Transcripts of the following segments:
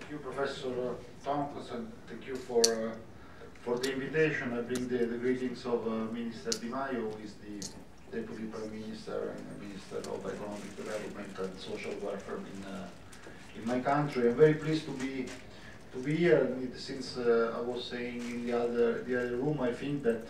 Thank you, Professor Thompson. Thank you for the invitation. I bring the greetings of Minister Di Maio, who is the Deputy Prime Minister and Minister of Economic Development and Social Welfare in my country. I'm very pleased to be here. Since I was saying in the other room, I think that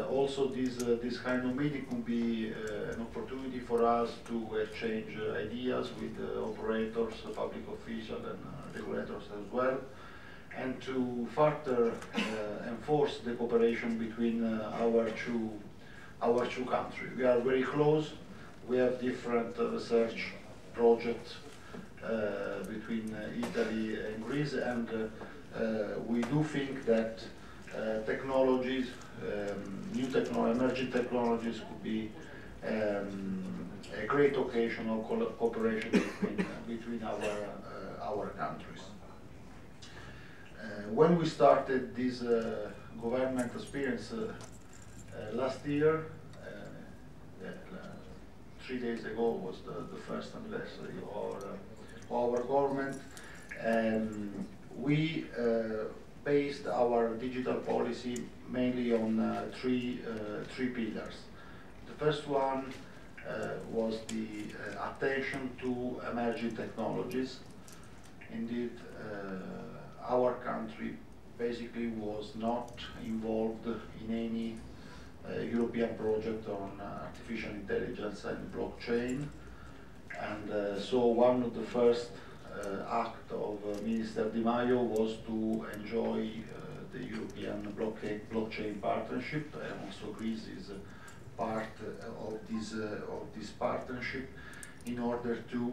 also this kind of meeting could be an opportunity for us to exchange ideas with operators, public officials, and regulators as well, and to further enforce the cooperation between our two countries. We are very close. We have different research projects between Italy and Greece, and we do think that technologies, emerging technologies could be a great occasion of cooperation between our countries. When we started this government experience last year, 3 days ago was the first anniversary of our government, we based our digital policy mainly on three pillars. The first one was the attention to emerging technologies. Indeed, our country basically was not involved in any European project on artificial intelligence and blockchain, and so one of the first act of Minister Di Maio was to enjoy the European blockchain partnership, and also Greece is part of this partnership in order to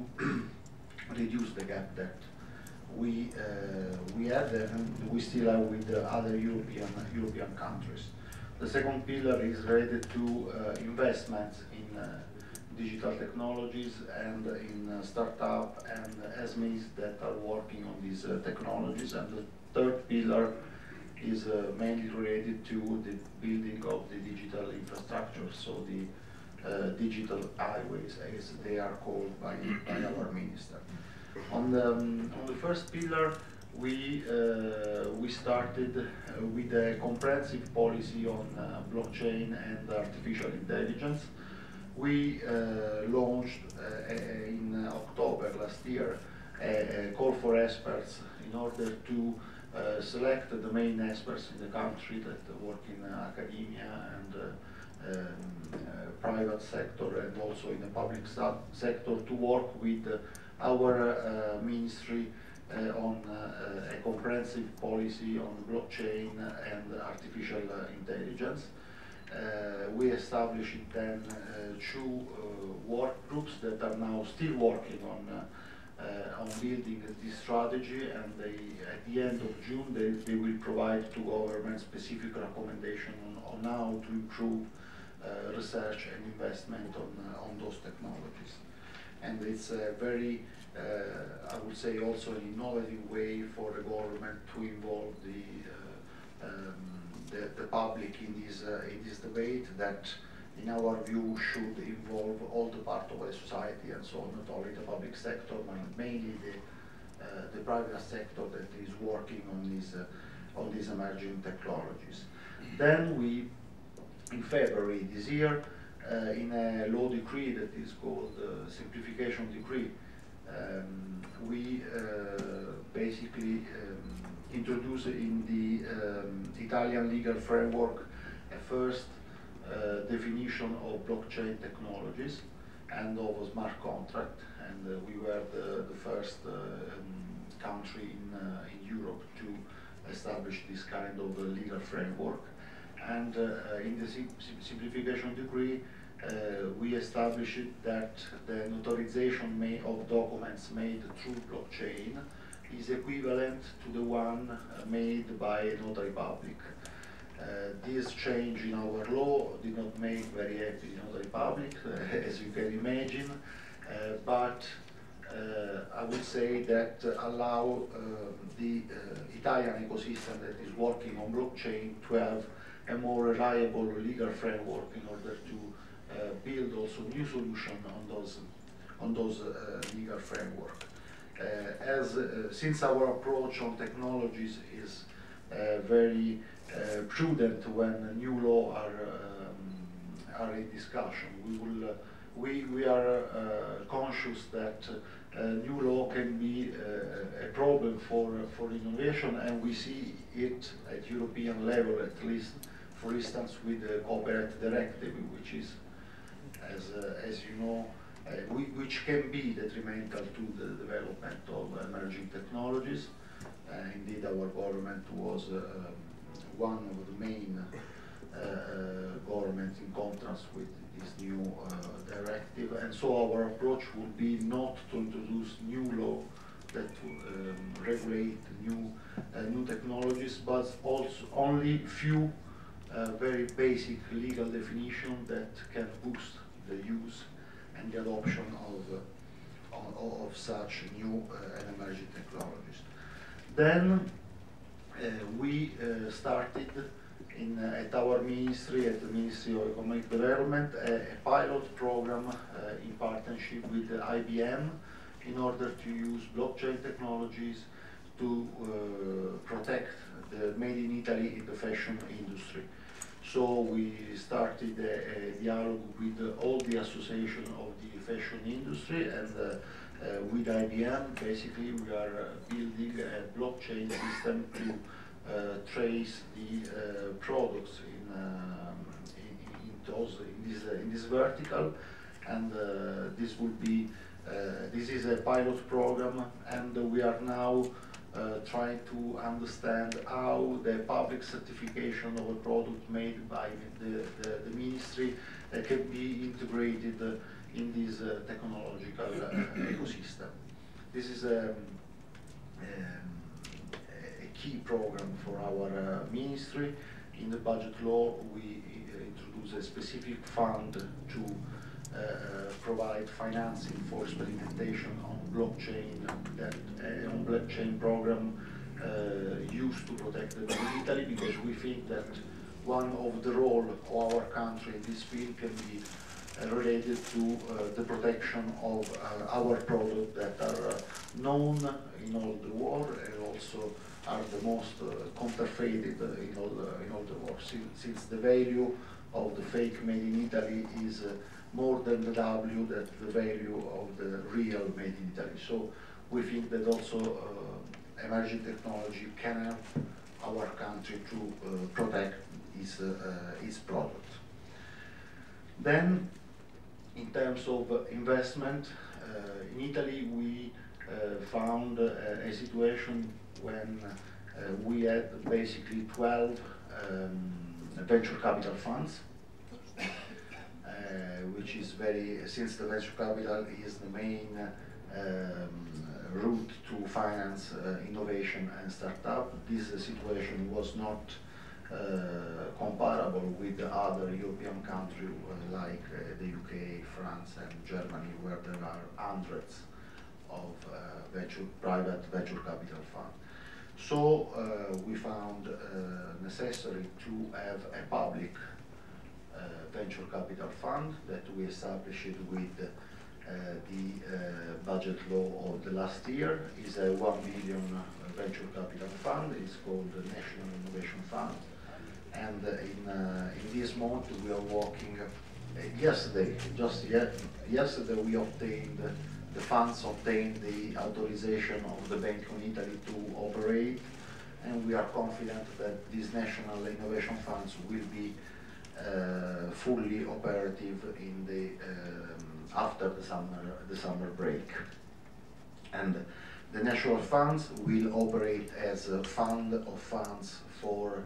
reduce the gap that we had and we still have with the other European countries. The second pillar is related to investments in digital technologies and in startup and SMEs that are working on these technologies. And the third pillar is mainly related to the building of the digital infrastructure, so the digital highways, as they are called by our minister. On the first pillar, we started with a comprehensive policy on blockchain and artificial intelligence. We launched in October last year a call for experts in order to select the main experts in the country that work in academia and private sector, and also in the public sector, to work with our ministry on a comprehensive policy on blockchain and artificial intelligence. We established then two work groups that are now still working on building this strategy, and at the end of June they will provide to government specific recommendations on how to improve research and investment on those technologies. And it's a very, I would say, also an innovative way for the government to involve the public in this debate that, in our view, should involve all the part of the society, and so not only the public sector, but mainly the private sector that is working on these emerging technologies. Then we, in February this year, in a law decree that is called Simplification Decree, we basically introduced in the Italian legal framework a first definition of blockchain technologies and of a smart contract, and we were the first country in Europe to establish this kind of legal framework. And in the simplification decree, we established that the notarization of documents made through blockchain is equivalent to the one made by a notary public. This change in our law did not make very happy the notary public, as you can imagine, but I would say that allow the Italian ecosystem that is working on blockchain to have a more reliable legal framework in order to build also new solutions on those legal framework. Since our approach on technologies is very prudent when new law are in discussion, we are conscious that new law can be a problem for innovation, and we see it at European level, at least, for instance, with the Copyright Directive, which is, as you know, which can be detrimental to the development of emerging technologies. Indeed, our government was one of the main governments in contrast with this new directive, and so our approach would be not to introduce new law that regulate new technologies, but also only few very basic legal definitions that can boost the use and the adoption of such new and emerging technologies. Then we started at our ministry, at the Ministry of Economic Development, a pilot program in partnership with IBM in order to use blockchain technologies to protect the made in Italy in the fashion industry. So we started a dialogue with all the associations of the fashion industry, and with IBM, basically we are building a blockchain system to trace the products in this vertical, and this would be this is a pilot program, and we are now trying to understand how the public certification of a product made by the ministry can be integrated in this technological ecosystem. This is a key program for our ministry. In the budget law, we introduce a specific fund to provide financing for experimentation on blockchain, on blockchain program used to protect the made in Italy, because we think that one of the role of our country in this field can be related to the protection of our products that are known in all the world, and also are the most counterfeited in all the world, since the value of the fake made in Italy is more than the value that the value of the real made in Italy. So we think that also emerging technology can help our country to protect its product. Then, in terms of investment, in Italy we found a situation when we had basically 12 venture capital funds, which is since the venture capital is the main route to finance innovation and startup, this situation was not comparable with the other European countries like the UK, France and Germany, where there are hundreds of private venture capital funds. So we found necessary to have a public venture capital fund that we established with the budget law of the last year. Is a 1 billion venture capital fund. It's called the National Innovation Fund. And in this month we are working. Yesterday we obtained the funds, obtained the authorization of the Bank of Italy to operate, and we are confident that these national innovation funds will be fully operative in the after the summer break. And the national funds will operate as a fund of funds for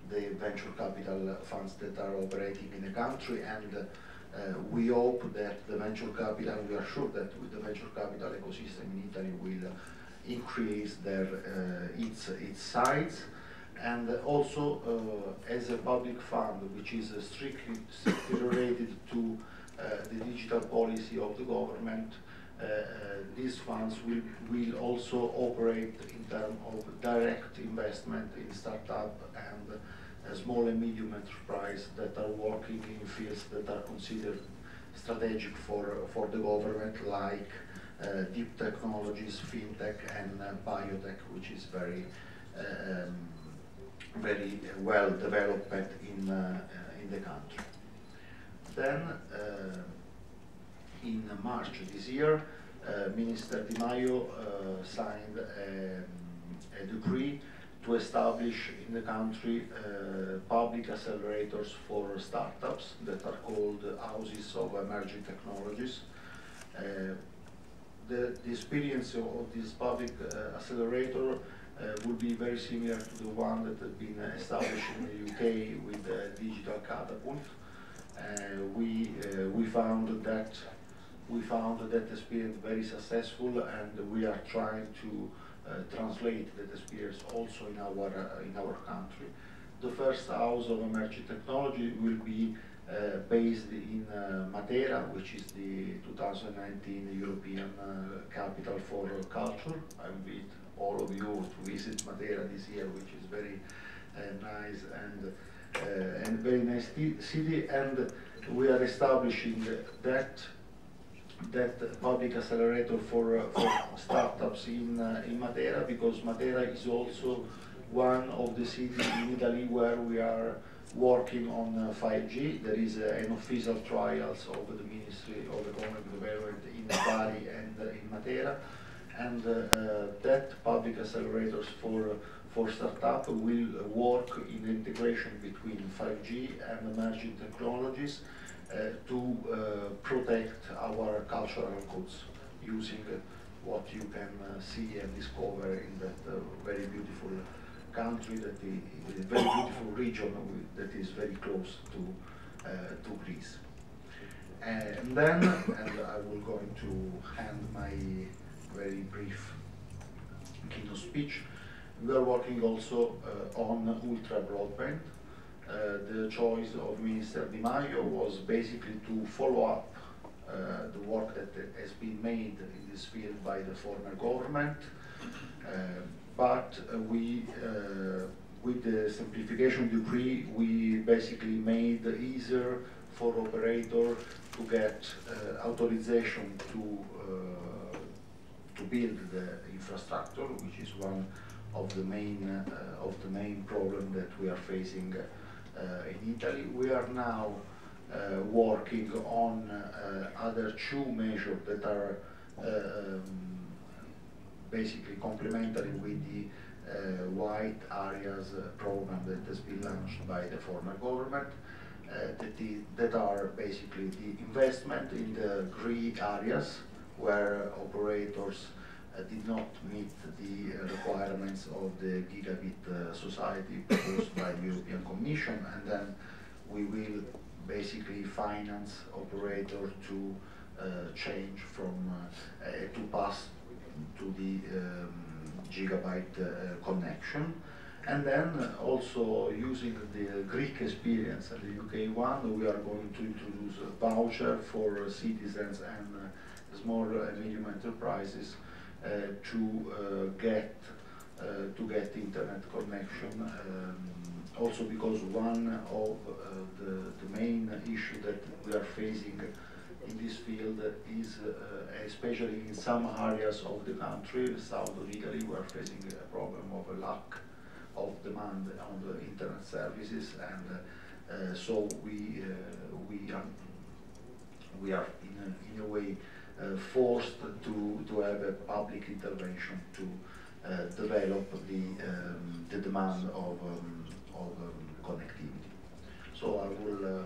the venture capital funds that are operating in the country, and we hope that the venture capital, we are sure that with the venture capital ecosystem in Italy will increase its size, and also as a public fund, which is strictly related to the digital policy of the government. These funds will also operate in terms of direct investment in startup and small and medium enterprise that are working in fields that are considered strategic for the government, like deep technologies, fintech, and biotech, which is very very well developed in the country. Then, in March this year, Minister Di Maio signed a decree to establish in the country public accelerators for startups that are called houses of emerging technologies. The experience of this public accelerator will be very similar to the one that has been established in the UK with Digital Catapult. We found that experience very successful, and we are trying to translate that experience also in our country. The first house of emerging technology will be based in Matera, which is the 2019 European Capital for Culture. I invite all of you to visit Matera this year, which is very nice and very nice city. And we are establishing that public accelerator for startups in Matera, because Matera is also one of the cities in Italy where we are working on 5G. There is an official trials of the Ministry of Economic Development in Bari and in Matera, and that public accelerators for startup will work in integration between 5G and emerging technologies to protect our cultural goods using what you can see and discover in that very beautiful country, that is a very beautiful region that is very close to Greece. And then, and I will going to hand my very brief keynote speech. We are working also on ultra broadband. The choice of Minister Di Maio was basically to follow up the work that has been made in this field by the former government, but with the simplification decree, we basically made it easier for operator to get authorization to build the infrastructure, which is one of the main problem that we are facing in Italy. We are now working on other two measures that are basically complementary with the white areas program that has been launched by the former government, that are basically the investment in the green areas where operators did not meet the requirements of the gigabit society proposed by the European Commission, and then we will basically finance operator to change from to pass to the gigabyte connection. And then also using the Greek experience and the UK one, we are going to introduce a voucher for citizens and small and medium enterprises to get internet connection. Also because one of the main issue that we are facing in this field is, especially in some areas of the country, the south of Italy, we are facing a problem of a lack of demand on the internet services, and so we are in a way forced to have a public intervention to develop the demand of connectivity. So I will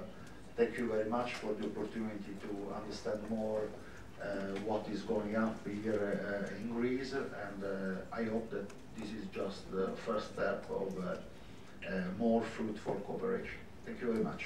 thank you very much for the opportunity to understand more what is going up here in Greece, and I hope that this is just the first step of more fruitful cooperation. Thank you very much.